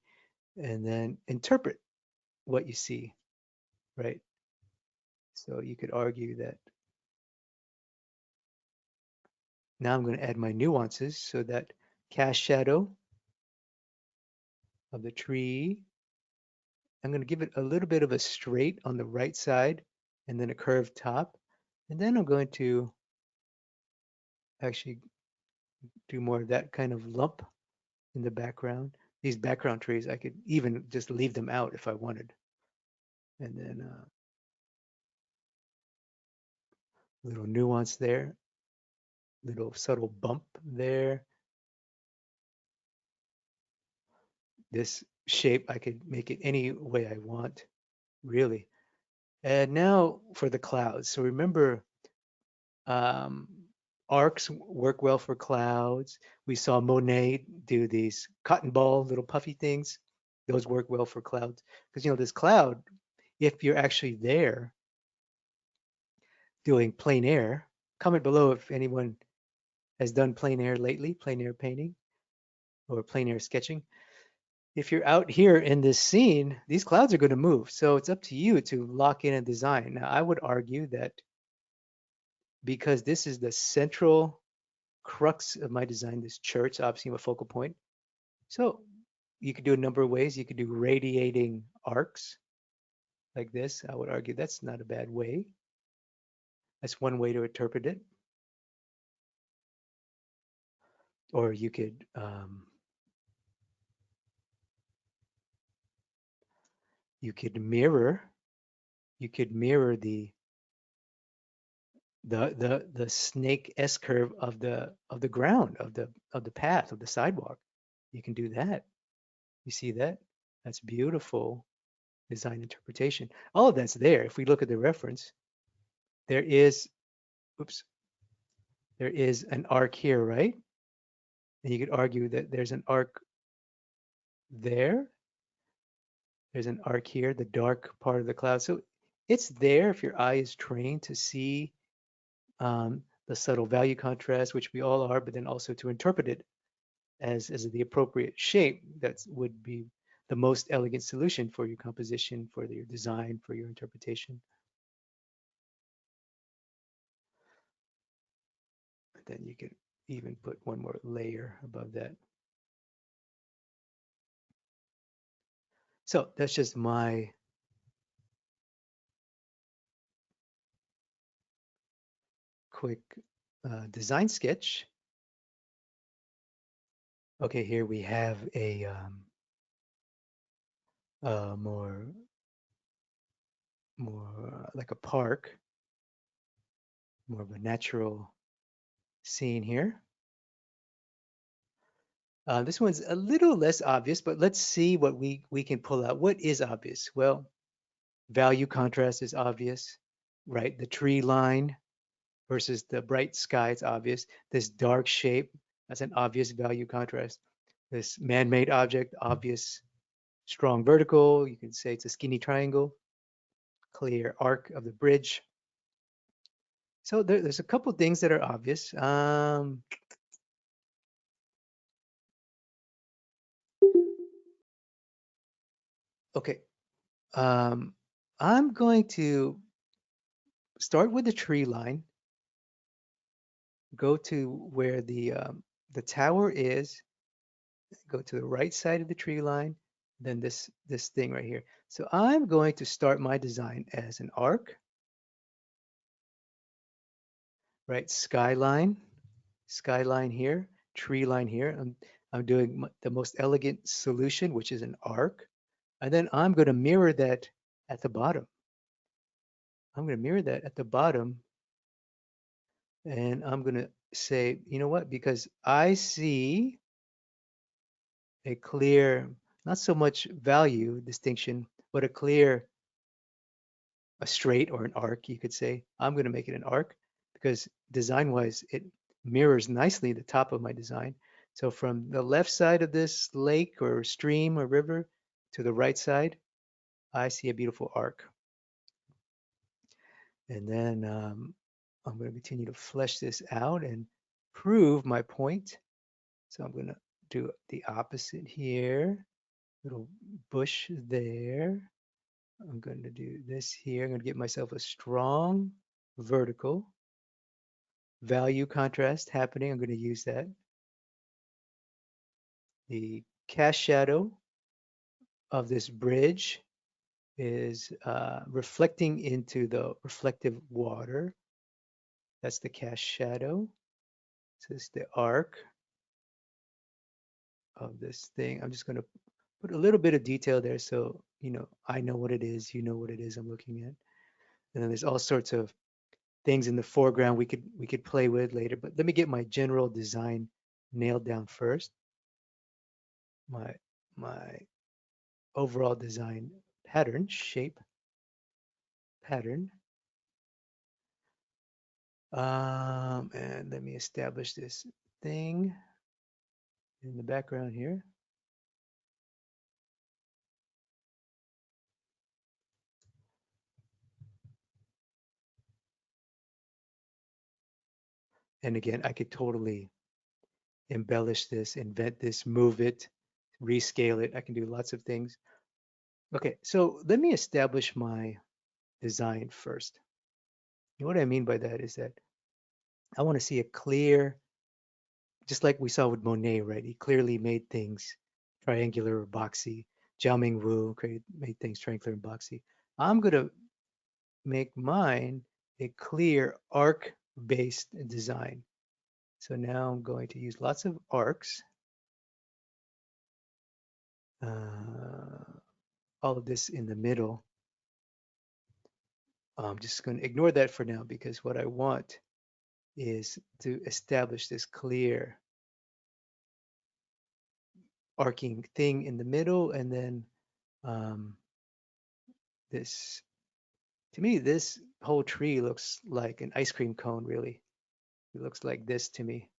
and then interpret what you see, right? So you could argue that now I'm going to add my nuances so that cast shadow of the tree, I'm going to give it a little bit of a straight on the right side and then a curved top. And then I'm going to actually do more of that kind of lump in the background. These background trees, I could even just leave them out if I wanted. And then a little nuance there, little subtle bump there. This shape, I could make it any way I want, really. And now for the clouds. So remember, um, arcs work well for clouds. We saw Monet do these cotton ball little puffy things. Those work well for clouds because this cloud, if you're actually there doing plein air, comment below if anyone has done plein air lately, plein air painting or plein air sketching. if you're out here in this scene, these clouds are going to move. So it's up to you to lock in a design. Now, I would argue that because this is the central crux of my design, this church, obviously a focal point. So you could do a number of ways. You could do radiating arcs like this. I would argue that's not a bad way. That's one way to interpret it. Or you could mirror you could mirror the snake S curve of the ground of the path of the sidewalk. You can do that. You see that? That's beautiful design interpretation. All of that's there. If we look at the reference, there is, oops, there is an arc here, right? And you could argue that there's an arc there. There's an arc here, the dark part of the cloud. So it's there if your eye is trained to see the subtle value contrast, which we all are, but then also to interpret it as the appropriate shape that would be the most elegant solution for your composition, for your design, for your interpretation. And then you could even put one more layer above that. So that's just my quick design sketch. Okay, here we have a more like a park, more of a natural scene here. This one's a little less obvious, but let's see what we can pull out. What is obvious? Well, value contrast is obvious, right? The tree line versus the bright sky is obvious. This dark shape, that's an obvious value contrast. This man-made object, obvious strong vertical. You can say it's a skinny triangle. Clear arc of the bridge. So there's a couple things that are obvious. Okay, um, I'm going to start with the tree line, go to where the tower is, go to the right side of the tree line, then this thing right here. So I'm going to start my design as an arc, right? Skyline here, tree line here. I'm doing the most elegant solution, which is an arc. And then I'm going to mirror that at the bottom. I'm going to mirror that at the bottom. And I'm going to say, you know what? Because I see a clear, not so much value distinction, but a clear, a straight or an arc, you could say. I'm going to make it an arc because design-wise, it mirrors nicely the top of my design. So from the left side of this lake or stream or river to the right side, I see a beautiful arc. And then I'm going to continue to flesh this out and prove my point. So I'm going to do the opposite here. Little bush there. I'm going to do this here. I'm going to get myself a strong vertical value contrast happening. I'm going to use that. The cast shadow of this bridge is reflecting into the reflective water. That's the cast shadow. So it's the arc of this thing. I'm just going to put a little bit of detail there so I know what it is, you know what it is I'm looking at. And then there's all sorts of things in the foreground we could play with later. But let me get my general design nailed down first. My overall design pattern, shape pattern. And let me establish this thing in the background here. And again, I could totally embellish this, invent this, move it, rescale it. I can do lots of things. Okay, so let me establish my design first. And what I mean by that is that I want to see a clear, just like we saw with Monet, right? He clearly made things triangular or boxy. Jiao Mingwu made things triangular and boxy. I'm going to make mine a clear arc-based design. So now I'm going to use lots of arcs. All of this in the middle. I'm just going to ignore that for now because what I want is to establish this clear arcing thing in the middle, and then um, this, to me, this whole tree looks like an ice cream cone, really. It looks like this to me,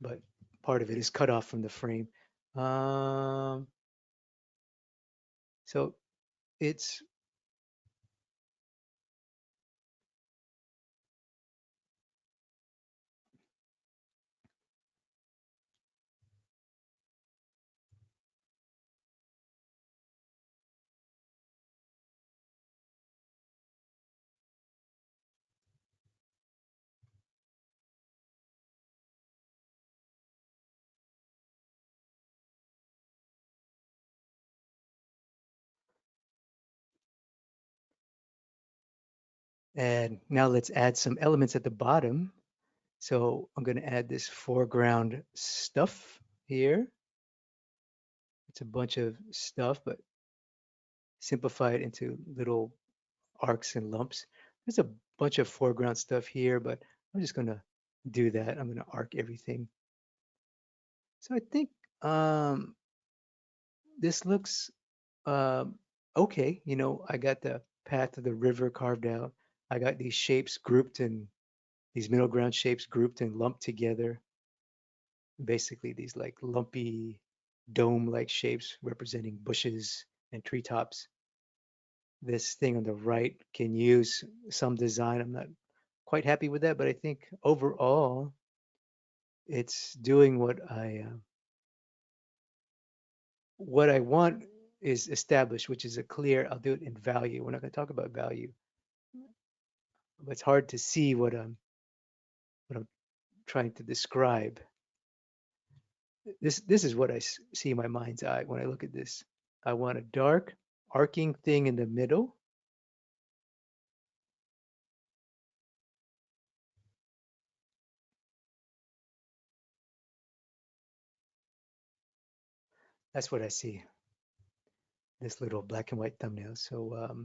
but part of it is cut off from the frame. Um, so it's, and now let's add some elements at the bottom. So I'm going to add this foreground stuff here. It's a bunch of stuff, but simplify it into little arcs and lumps. There's a bunch of foreground stuff here, but I'm just going to do that. I'm going to arc everything. So I think um, this looks okay. You know, I got the path of the river carved out. I got these shapes grouped and these middle ground shapes grouped and lumped together. Basically, these like lumpy dome-like shapes representing bushes and treetops. This thing on the right can use some design. I'm not quite happy with that, but I think overall it's doing what I want is established, which is a clear. I'll do it in value. We're not going to talk about value, but it's hard to see what I'm trying to describe. This is what I see in my mind's eye when I look at this. I want a dark arcing thing in the middle. That's what I see. This little black and white thumbnail. So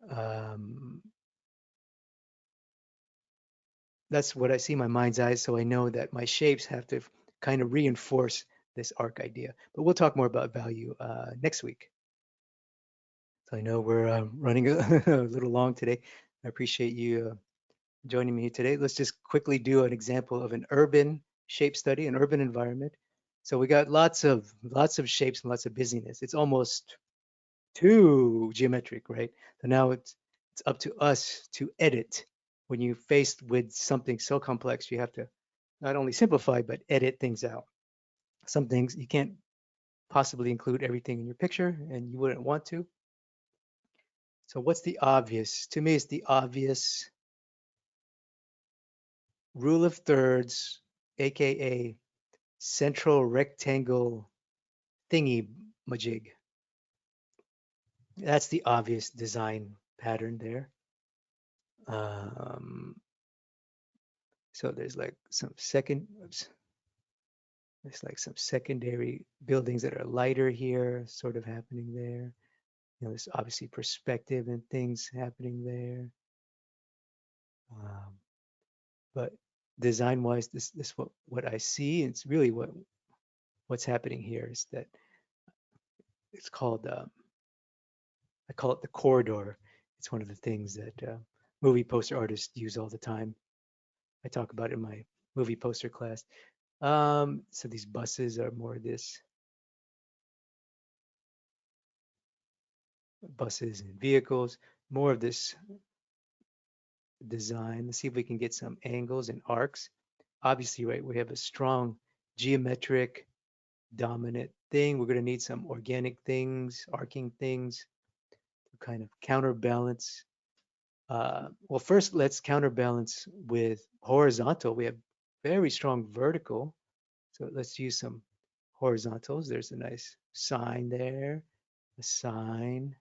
um, that's what I see in my mind's eye. So I know that my shapes have to kind of reinforce this arc idea. But we'll talk more about value next week. So I know we're running a little long today. I appreciate you joining me today. Let's just quickly do an example of an urban shape study, an urban environment. So we got lots of shapes and lots of busyness. It's almost too geometric, right? So now it's up to us to edit. When you're faced with something so complex, you have to not only simplify but edit things out. Some things you can't possibly include everything in your picture, and you wouldn't want to. So what's the obvious? To me, it's the obvious rule of thirds, aka central rectangle thingy majig. That's the obvious design pattern there. Um, so there's like some oops, there's like some secondary buildings that are lighter here, sort of happening there. You know, there's obviously perspective and things happening there. Um, but design-wise, this what I see. It's really what's happening here is that it's called I call it the corridor. It's one of the things that movie poster artists use all the time. I talk about it in my movie poster class. So these buses are more this buses and vehicles, more of this design. Let's see if we can get some angles and arcs. obviously, right, we have a strong geometric dominant thing. We're going to need some organic things, arcing things to kind of counterbalance. Well, first, let's counterbalance with horizontal. We have very strong vertical. So let's use some horizontals. There's a nice sign there, a sign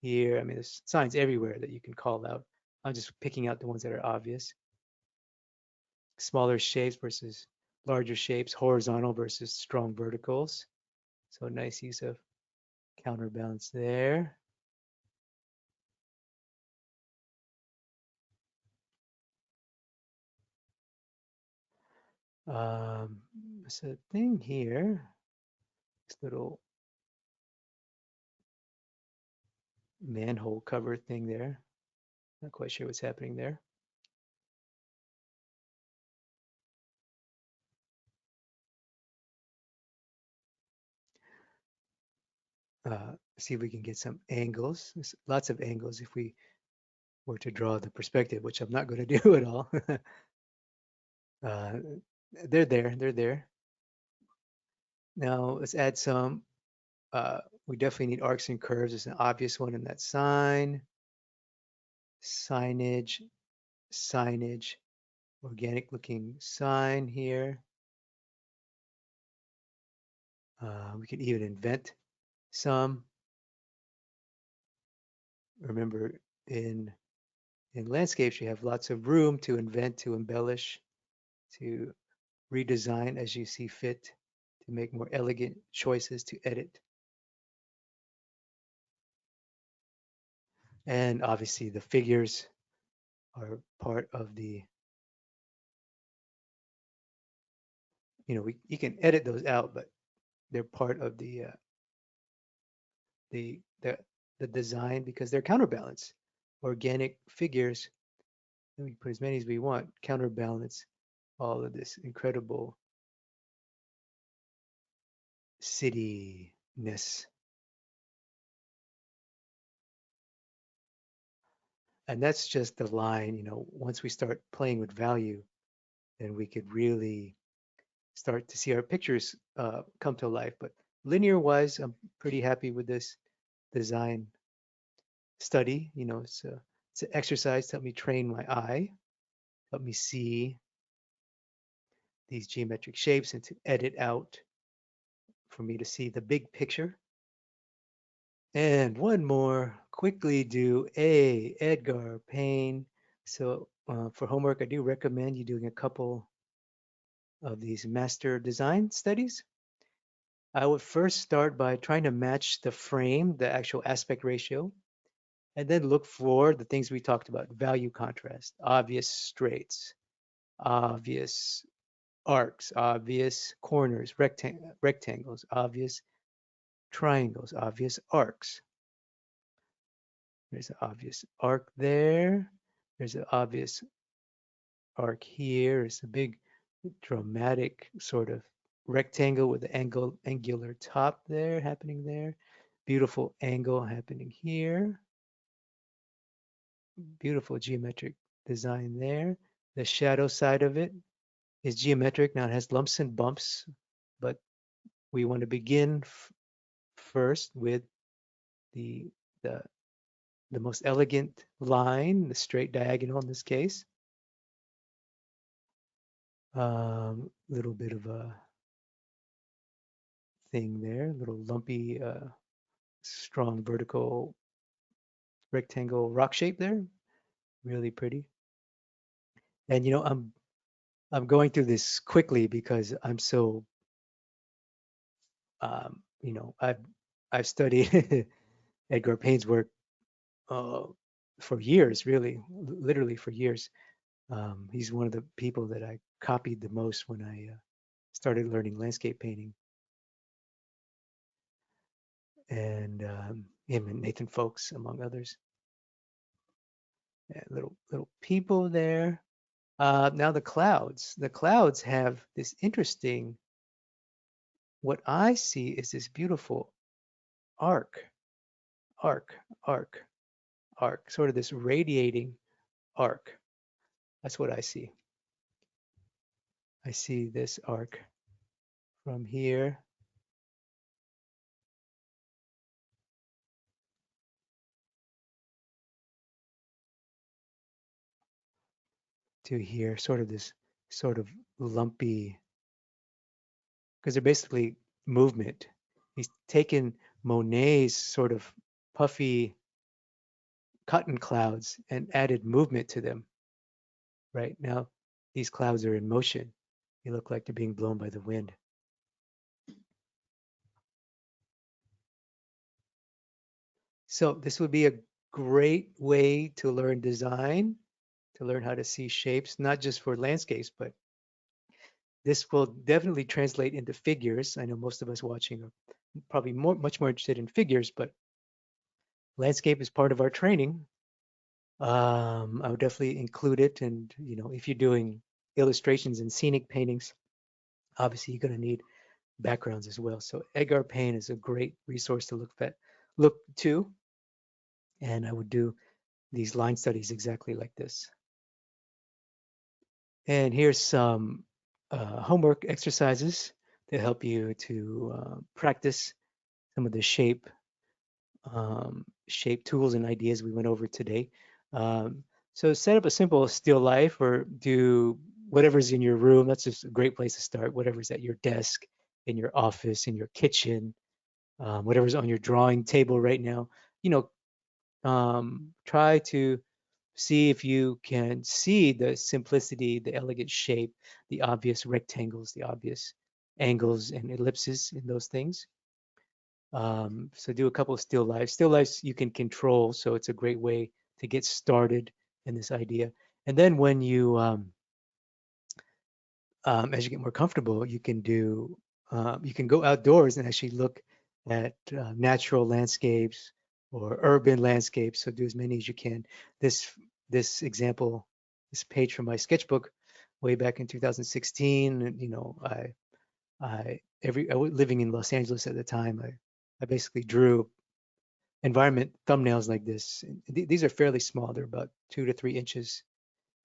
here. I mean, there's signs everywhere that you can call out. I'm just picking out the ones that are obvious. Smaller shapes versus larger shapes, horizontal versus strong verticals. So nice use of counterbalance there. There's a thing here, this little manhole cover thing there. Not quite sure what's happening there. See if we can get some angles. There's lots of angles if we were to draw the perspective, which I'm not going to do at all. uh, they're there. They're there. Now let's add some. We definitely need arcs and curves. There's an obvious one in that sign. Signage, signage, organic looking sign here. We can even invent some. Remember, in in landscapes, you have lots of room to invent, to embellish, to redesign as you see fit, to make more elegant choices, to edit. And obviously, the figures are part of the, you can edit those out, but they're part of the the the design because they're counterbalance. Organic figures, and we put as many as we want, counterbalance all of this incredible cityness. And that's just the line, once we start playing with value, then we could really start to see our pictures come to life. But linear wise, I'm pretty happy with this design study. It's an exercise to help me train my eye, help me see these geometric shapes and to edit out for me to see the big picture. And one more, quickly do Edgar Payne. So for homework, I do recommend you doing a couple of these master design studies. I would first start by trying to match the frame, the actual aspect ratio, and then look for the things we talked about, value contrast, obvious straights, obvious arcs, obvious corners, rectangles, obvious triangles, obvious arcs. There's an obvious arc there. There's an obvious arc here. It's a big dramatic sort of rectangle with the angular top there happening there. Beautiful angle happening here. Beautiful geometric design there. The shadow side of it is geometric. Now it has lumps and bumps, but we want to begin first with the, the the most elegant line, the straight diagonal in this case. Little bit of a thing there, little lumpy, strong vertical rectangle rock shape there. Really pretty. And I'm going through this quickly because I'm so I've studied Edgar Payne's work uh, for years, really, literally for years. He's one of the people that I copied the most when I started learning landscape painting, and him and Nathan Folks, among others. Yeah, little people there. Now the clouds. The clouds have this interesting. What I see is this beautiful arc, arc, arc, arc, sort of this radiating arc. That's what I see. I see this arc from here to here, sort of this sort of lumpy, because they're basically movement. He's taken Monet's sort of puffy cotton clouds and added movement to them. Right now, these clouds are in motion. They look like they're being blown by the wind. So this would be a great way to learn design, to learn how to see shapes, not just for landscapes, but this will definitely translate into figures. I know most of us watching are probably much more interested in figures, but landscape is part of our training. I would definitely include it. And, if you're doing illustrations and scenic paintings, obviously you're going to need backgrounds as well. So Edgar Payne is a great resource to look to. And I would do these line studies exactly like this. And here's some homework exercises to help you to practice some of the shape tools and ideas we went over today. Um, so set up a simple still life or do whatever's in your room. That's just a great place to start. Whatever's at your desk, in your office, in your kitchen, whatever's on your drawing table right now. Try to see if you can see the simplicity, the elegant shape, the obvious rectangles, the obvious angles and ellipses in those things. So do a couple of still lifes. Still lifes you can control, so it's a great way to get started in this idea. And then when as you get more comfortable, you can go outdoors and actually look at natural landscapes or urban landscapes. So do as many as you can. This this example, this page from my sketchbook, way back in 2016, and I was living in Los Angeles at the time. I basically drew environment thumbnails like this. These are fairly small. They're about 2 to 3 inches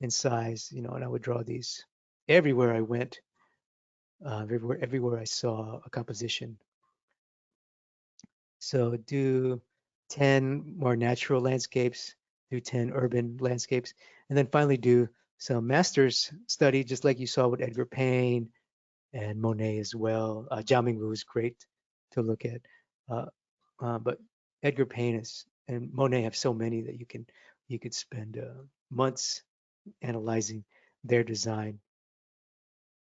in size, and I would draw these everywhere I went, everywhere I saw a composition. So do 10 more natural landscapes, do 10 urban landscapes, and then finally do some master's study, just like you saw with Edgar Payne and Monet as well. Jiamingwu is great to look at, uh, but Edgar Payne and Monet have so many that you could spend months analyzing their design.